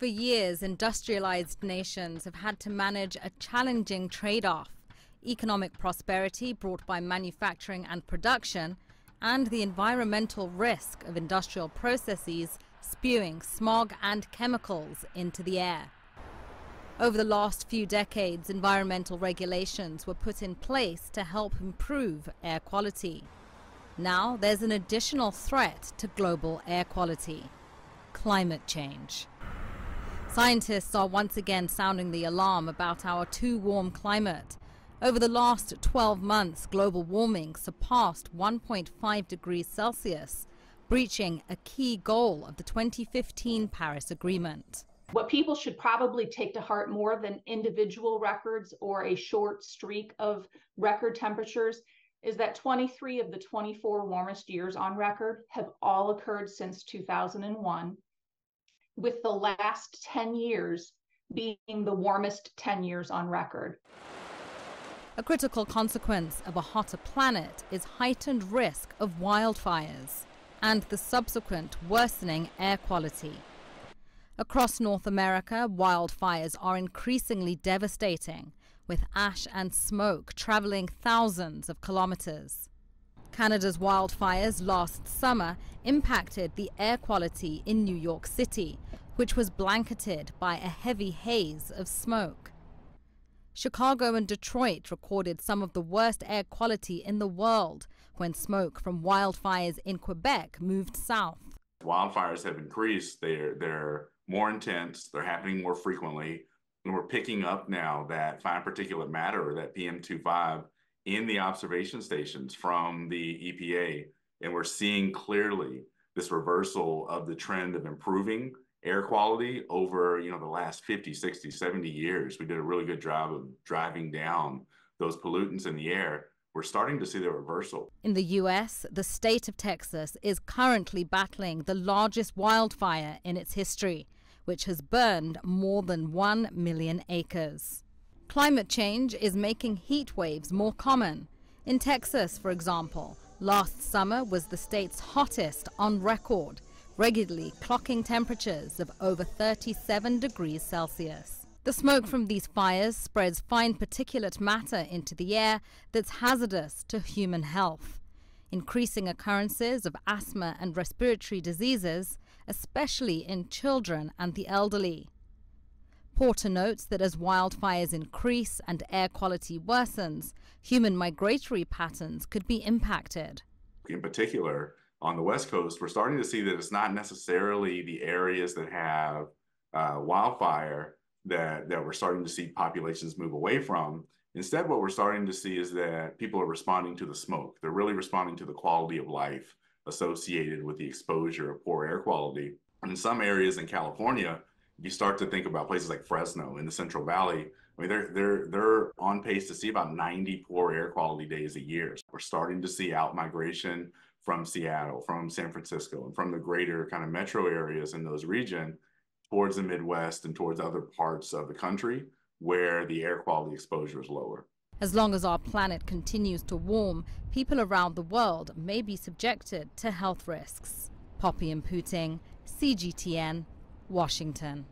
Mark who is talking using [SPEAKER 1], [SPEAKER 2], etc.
[SPEAKER 1] For years, industrialized nations have had to manage a challenging trade-off: economic prosperity brought by manufacturing and production, and the environmental risk of industrial processes spewing smog and chemicals into the air. Over the last few decades, environmental regulations were put in place to help improve air quality. Now there's an additional threat to global air quality: climate change. Scientists are once again sounding the alarm about our too warm climate. Over the last 12 months, global warming surpassed 1.5 degrees Celsius, breaching a key goal of the 2015 Paris Agreement.
[SPEAKER 2] What people should probably take to heart more than individual records or a short streak of record temperatures is that 23 of the 24 warmest years on record have all occurred since 2001. With the last 10 years being the warmest 10 years on record.
[SPEAKER 1] A critical consequence of a hotter planet is heightened risk of wildfires and the subsequent worsening air quality. Across North America, wildfires are increasingly devastating, with ash and smoke traveling thousands of kilometers. Canada's wildfires last summer impacted the air quality in New York City, which was blanketed by a heavy haze of smoke. Chicago and Detroit recorded some of the worst air quality in the world when smoke from wildfires in Quebec moved south.
[SPEAKER 3] Wildfires have increased. They're more intense. They're happening more frequently. And we're picking up now that fine particulate matter, or that PM2.5, in the observation stations from the EPA, and we're seeing clearly this reversal of the trend of improving air quality over the last 50, 60, 70 years. We did a really good job of driving down those pollutants in the air. We're starting to see the reversal.
[SPEAKER 1] In the U.S., the state of Texas is currently battling the largest wildfire in its history, which has burned more than 1 million acres. Climate change is making heat waves more common. In Texas, for example, last summer was the state's hottest on record, regularly clocking temperatures of over 37 degrees Celsius. The smoke from these fires spreads fine particulate matter into the air that's hazardous to human health, increasing occurrences of asthma and respiratory diseases, especially in children and the elderly. Porter notes that as wildfires increase and air quality worsens, human migratory patterns could be impacted.
[SPEAKER 3] In particular, on the West Coast, we're starting to see that it's not necessarily the areas that have wildfire that we're starting to see populations move away from. Instead, what we're starting to see is that people are responding to the smoke. They're really responding to the quality of life associated with the exposure of poor air quality. And in some areas in California, you start to think about places like Fresno in the Central Valley. I mean, they're on pace to see about 90 poor air quality days a year. We're starting to see out-migration from Seattle, from San Francisco, and from the greater kind of metro areas in those regions towards the Midwest and towards other parts of the country where the air quality exposure is lower.
[SPEAKER 1] As long as our planet continues to warm, people around the world may be subjected to health risks. Poppie Mphuthing, CGTN, Washington.